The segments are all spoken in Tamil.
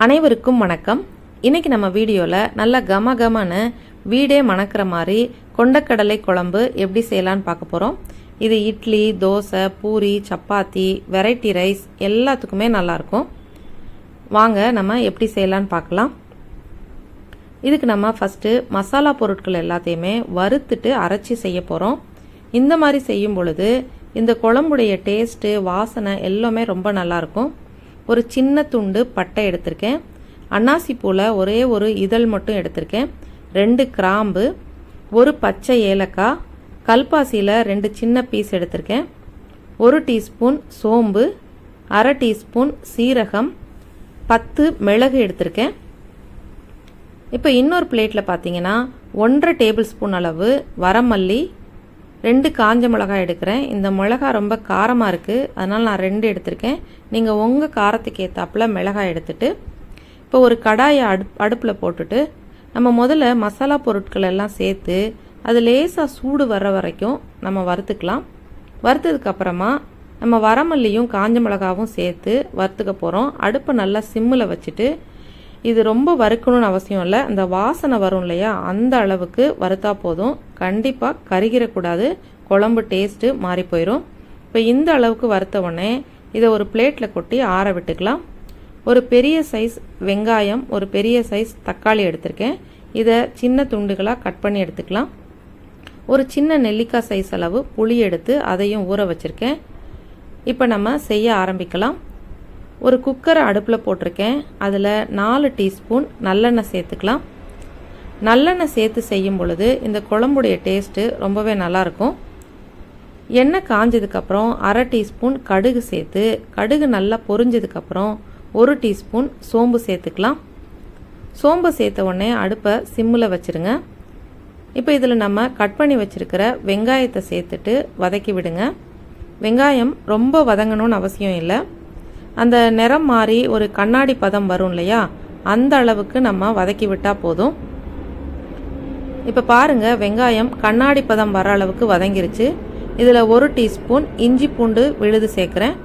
அனைவருக்கும் வணக்கம். இன்னைக்கு நம்ம வீடியோவில் நல்ல கமகமான வீடே மணக்கிற மாதிரி கொண்டக்கடலை குழம்பு எப்படி செய்யலான்னு பார்க்க போகிறோம். இது இட்லி, தோசை, பூரி, சப்பாத்தி, வெரைட்டி ரைஸ் எல்லாத்துக்குமே நல்லாயிருக்கும். வாங்க நம்ம எப்படி செய்யலான்னு பார்க்கலாம். இதுக்கு நம்ம ஃபஸ்ட்டு மசாலா பொருட்கள் எல்லாத்தையுமே வறுத்துட்டு அரைச்சி செய்ய போகிறோம். இந்த மாதிரி செய்யும் பொழுது இந்த குழம்புடைய டேஸ்ட்டு, வாசனை எல்லாமே ரொம்ப நல்லாயிருக்கும். ஒரு சின்ன துண்டு பட்டை எடுத்திருக்கேன், அன்னாசி பூவில் ஒரே ஒரு இதழ் மட்டும் எடுத்திருக்கேன், 2 கிராம்பு, ஒரு பச்சை ஏலக்காய், கல்பாசியில் 2 சின்ன பீஸ் எடுத்திருக்கேன், 1 டீஸ்பூன் சோம்பு, 1/2 டீஸ்பூன் சீரகம், 10 மிளகு எடுத்திருக்கேன். இப்போ இன்னொரு பிளேட்டில் பார்த்தீங்கன்னா 1/2 டேபிள் ஸ்பூன் அளவு வரமல்லி, 2 காஞ்ச மிளகாய் எடுக்கிறேன். இந்த மிளகாய் ரொம்ப காரமாக இருக்குது, அதனால் நான் 2 எடுத்திருக்கேன். நீங்கள் உங்கள் காரத்துக்கு ஏற்றாப்புல மிளகாய் எடுத்துட்டு இப்போ ஒரு கடாயை அடுப்பில் போட்டுட்டு நம்ம முதல்ல மசாலா பொருட்கள் எல்லாம் சேர்த்து அது லேசாக சூடு வர்ற வரைக்கும் நம்ம வறுத்துக்கலாம். வறுத்ததுக்கப்புறமா நம்ம வரமல்லியும் காஞ்ச மிளகாவும் சேர்த்து வறுத்துக்க போகிறோம். அடுப்பை நல்லா சிம்மில் வச்சுட்டு, இது ரொம்ப வறுக்கணும்னு அவசியம் இல்லை, அந்த வாசனை வரும் இல்லையா, அந்த அளவுக்கு வறுத்தா போதும். கண்டிப்பாக கருகிடக்கூடாது, குழம்பு டேஸ்ட்டு மாறி போயிடும். இப்போ இந்த அளவுக்கு வறுத்த உடனே இதை ஒரு பிளேட்டில் கொட்டி ஆற விட்டுக்கலாம். ஒரு பெரிய சைஸ் வெங்காயம், ஒரு பெரிய சைஸ் தக்காளி எடுத்திருக்கேன். இதை சின்ன துண்டுகளாக கட் பண்ணி எடுத்துக்கலாம். ஒரு சின்ன நெல்லிக்காய் சைஸ் அளவு புளி எடுத்து அதையும் ஊற வச்சுருக்கேன். இப்போ நம்ம செய்ய ஆரம்பிக்கலாம். ஒரு குக்கரை அடுப்பில் போட்டிருக்கேன், அதில் 4 டீஸ்பூன் நல்லெண்ணெய் சேர்த்துக்கலாம். நல்லெண்ணெய் சேர்த்து செய்யும் பொழுது இந்த குழம்புடைய டேஸ்ட்டு ரொம்பவே நல்லாயிருக்கும். எண்ணெய் காஞ்சதுக்கப்புறம் 1/2 டீஸ்பூன் கடுகு சேர்த்து, கடுகு நல்லா பொரிஞ்சதுக்கப்புறம் 1 டீஸ்பூன் சோம்பு சேர்த்துக்கலாம். சோம்பு சேர்த்த உடனே அடுப்பை சிம்மில் வச்சுருங்க. இப்போ இதில் நம்ம கட் பண்ணி வச்சுருக்கிற வெங்காயத்தை சேர்த்துட்டு வதக்கி விடுங்க. வெங்காயம் ரொம்ப வதங்கணும்னு அவசியம் இல்லை, அந்த நிறம் மாறி ஒரு கண்ணாடி பதம் வரும் இல்லையா, அந்த அளவுக்கு நம்ம வதக்கி விட்டால் போதும். இப்போ பாருங்கள், வெங்காயம் கண்ணாடி பதம் வர அளவுக்கு வதங்கிருச்சு. இதில் 1 டீஸ்பூன் இஞ்சி பூண்டு விழுது சேர்க்குறேன்.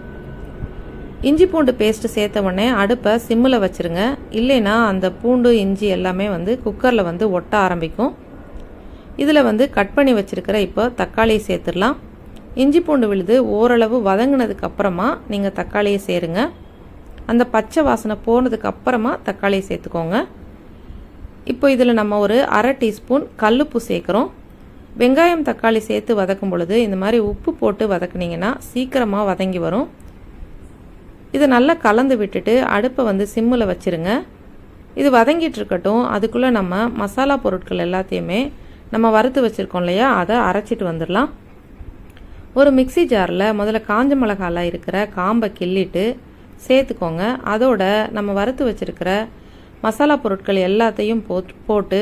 இஞ்சி பூண்டு பேஸ்ட்டு சேர்த்த உடனே அடுப்பை சிம்மில் வச்சுருங்க, இல்லைன்னா அந்த பூண்டு இஞ்சி எல்லாமே குக்கரில் ஒட்ட ஆரம்பிக்கும். இதில் கட் பண்ணி வச்சுருக்கிற இப்போ தக்காளியை சேர்த்துடலாம். இஞ்சி பூண்டு விழுது ஓரளவு வதங்கினதுக்கு அப்புறமா நீங்கள் தக்காளியை சேருங்க. அந்த பச்சை வாசனை போனதுக்கு அப்புறமா தக்காளியை சேர்த்துக்கோங்க. இப்போ இதில் நம்ம ஒரு 1/2 டீஸ்பூன் கல்லுப்பு சேர்க்குறோம். வெங்காயம் தக்காளி சேர்த்து வதக்கும் பொழுது இந்த மாதிரி உப்பு போட்டு வதக்குனீங்கன்னா சீக்கிரமாக வதங்கி வரும். இதை நல்லா கலந்து விட்டுட்டு அடுப்பை சிம்மில் வச்சுருங்க. இது வதங்கிட்டு இருக்கட்டும். அதுக்குள்ளே நம்ம மசாலா பொருட்கள் எல்லாத்தையுமே நம்ம வறுத்து வச்சுருக்கோம் இல்லையா, அதை அரைச்சிட்டு வந்துடலாம். ஒரு மிக்சி ஜாரில் முதல்ல காஞ்ச மிளகாயில் இருக்கிற காம்பை கிள்ளிட்டு சேர்த்துக்கோங்க. அதோட நம்ம வறுத்து வச்சுருக்கிற மசாலா பொருட்கள் எல்லாத்தையும் போட்டு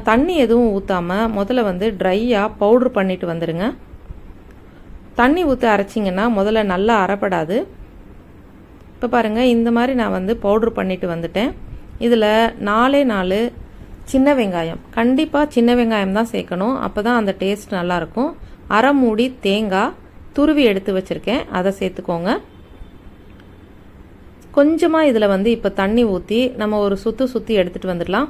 தண்ணி எதுவும் ஊற்றாமல் முதல்ல ட்ரையாக பவுட்ரு பண்ணிட்டு வந்துடுங்க. தண்ணி ஊற்றி அரைச்சிங்கன்னா முதல்ல நல்லா அரைப்படாது. இப்போ பாருங்கள், இந்த மாதிரி நான் பவுட்ரு பண்ணிட்டு வந்துட்டேன். இதில் 4 சின்ன வெங்காயம், கண்டிப்பாக சின்ன வெங்காயம் தான் சேர்க்கணும், அப்போ தான் அந்த டேஸ்ட் நல்லாயிருக்கும். 1/2 மூடி தேங்காய் துருவி எடுத்து வச்சுருக்கேன், அதை சேர்த்துக்கோங்க. கொஞ்சமாக இதில் இப்போ தண்ணி ஊற்றி நம்ம ஒரு சுற்றி எடுத்துகிட்டு வந்துடலாம்.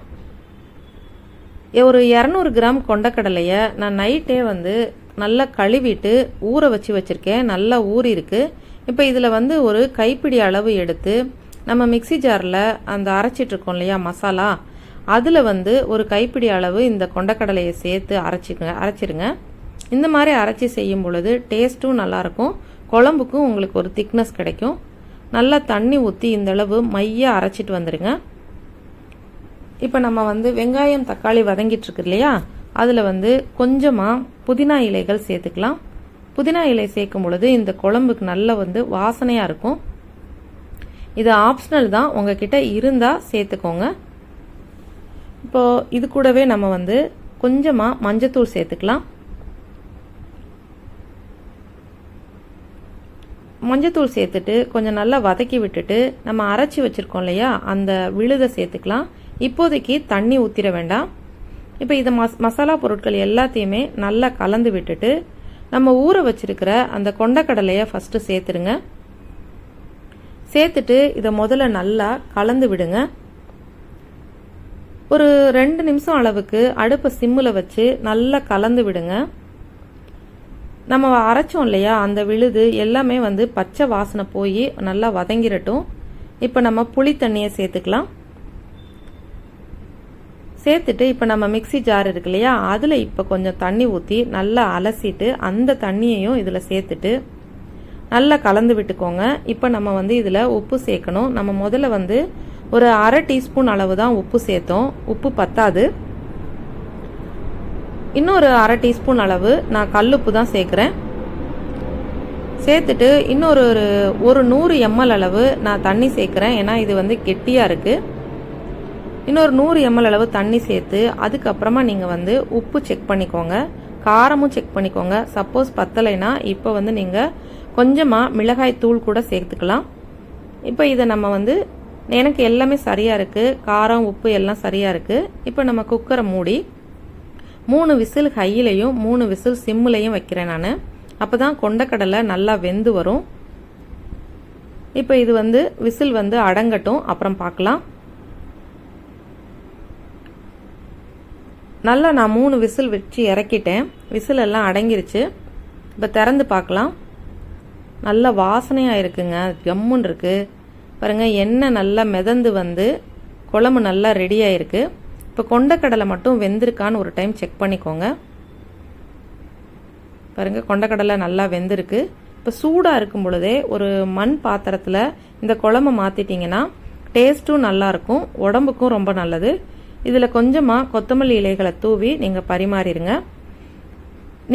ஒரு 200 கிராம் கொண்டக்கடலையை நான் நைட்டே நல்லா கழுவிட்டு ஊற வச்சுருக்கேன். நல்லா ஊறி இருக்குது. இப்போ இதில் ஒரு கைப்பிடி அளவு எடுத்து நம்ம மிக்சி ஜாரில் அந்த அரைச்சிட்ருக்கோம் இல்லையா மசாலா, அதில் ஒரு கைப்பிடி அளவு இந்த கொண்டக்கடலையை சேர்த்து அரைச்சிருங்க. இந்த மாதிரி அரைச்சி செய்யும் பொழுது டேஸ்ட்டும் நல்லாயிருக்கும், குழம்புக்கும் உங்களுக்கு ஒரு திக்னஸ் கிடைக்கும். நல்லா தண்ணி ஊற்றி இந்த அளவு மையாக அரைச்சிட்டு வந்துடுங்க. இப்போ நம்ம வெங்காயம் தக்காளி வதங்கிட்டு இருக்கு இல்லையா, அதில் கொஞ்சமாக புதினா இலைகள் சேர்த்துக்கலாம். புதினா இலை சேர்க்கும் பொழுது இந்த குழம்புக்கு நல்ல வாசனையாக இருக்கும். இது ஆப்ஷனல் தான், உங்ககிட்ட இருந்தால் சேர்த்துக்கோங்க. இப்போது இது கூடவே நம்ம கொஞ்சமாக மஞ்சத்தூள் சேர்த்துக்கலாம். மஞ்சத்தூள் சேர்த்துட்டு கொஞ்சம் நல்லா வதக்கி விட்டுட்டு நம்ம அரைச்சி வச்சுருக்கோம் இல்லையா, அந்த விழுதை சேர்த்துக்கலாம். இப்போதைக்கு தண்ணி ஊற்றிட வேண்டாம். இப்போ இதை மசாலா பொருட்கள் எல்லாத்தையுமே நல்லா கலந்து விட்டுட்டு நம்ம ஊற வச்சிருக்கிற அந்த கொண்டக்கடலையை ஃபஸ்ட்டு சேர்த்துருங்க. சேர்த்துட்டு இதை முதல்ல நல்லா கலந்து விடுங்க. ஒரு 2 நிமிஷம் அளவுக்கு அடுப்பை சிம்மில் வச்சு நல்லா கலந்து விடுங்க. நம்ம அரைச்சோம் இல்லையா, அந்த விழுது எல்லாமே பச்சை வாசனை போய் நல்லா வதங்கிரட்டும். இப்போ நம்ம புளி தண்ணியை சேர்த்துக்கலாம். சேர்த்துட்டு இப்போ நம்ம மிக்சி ஜார் இருக்கு இல்லையா, அதில் இப்போ கொஞ்சம் தண்ணி ஊற்றி நல்லா அலசிட்டு அந்த தண்ணியையும் இதில் சேர்த்துட்டு நல்லா கலந்து விட்டுக்கோங்க. இப்போ நம்ம இதில் உப்பு சேர்க்கணும். நம்ம முதல்ல ஒரு அரை டீஸ்பூன் அளவு தான் உப்பு சேர்த்தோம். உப்பு பத்தாது. இன்னொரு அரை டீஸ்பூன் அளவு நான் கல்லுப்பு தான் சேர்க்குறேன். சேர்த்துட்டு இன்னொரு ஒரு 100 ml அளவு நான் தண்ணி சேர்க்குறேன். ஏன்னா இது கெட்டியாக இருக்குது. இன்னொரு 100 ml அளவு தண்ணி சேர்த்து அதுக்கப்புறமா நீங்கள் உப்பு செக் பண்ணிக்கோங்க, காரமும் செக் பண்ணிக்கோங்க. சப்போஸ் பத்தலைன்னா இப்போ நீங்கள் கொஞ்சமாக மிளகாய் தூள் கூட சேர்த்துக்கலாம். இப்போ இதை நம்ம எனக்கு எல்லாமே சரியாக இருக்குது, காரம் உப்பு எல்லாம் சரியாக இருக்குது. இப்போ நம்ம குக்கரை மூடி 3 விசில் ஹையிலையும் 3 விசில் சிம்முலையும் வைக்கிறேன் நான். அப்போ தான் கொண்டக்கடலை நல்லா வெந்து வரும். இப்போ இது விசில் அடங்கட்டும், அப்புறம் பார்க்கலாம். நல்லா நான் 3 விசில் வச்சு இறக்கிட்டேன். விசில் எல்லாம் அடங்கிருச்சு. இப்போ திறந்து பார்க்கலாம். நல்ல வாசனையாக இருக்குங்க, ஜம்முன்னு இருக்குது பாருங்கள். எண்ணெய் நல்லா மிதந்து குழம்பு நல்லா ரெடி ஆயிருக்கு. இப்போ கொண்டக்கடலை மட்டும் வெந்திருக்கான்னு ஒரு டைம் செக் பண்ணிக்கோங்க. பாருங்கள், கொண்டக்கடலை நல்லா வெந்திருக்கு. இப்போ சூடாக இருக்கும் பொழுதே ஒரு மண் பாத்திரத்தில் இந்த குழம்பு மாற்றிட்டிங்கன்னா டேஸ்ட்டும் நல்லாயிருக்கும், உடம்புக்கும் ரொம்ப நல்லது. இதில் கொஞ்சமாக கொத்தமல்லி இலைகளை தூவி நீங்கள் பரிமாறிடுங்க.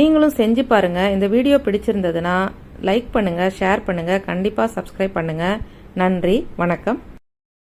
நீங்களும் செஞ்சு பாருங்கள். இந்த வீடியோ பிடிச்சிருந்ததுன்னா லைக் பண்ணுங்கள், ஷேர் பண்ணுங்கள், கண்டிப்பாக சப்ஸ்கிரைப் பண்ணுங்கள். நன்றி, வணக்கம்.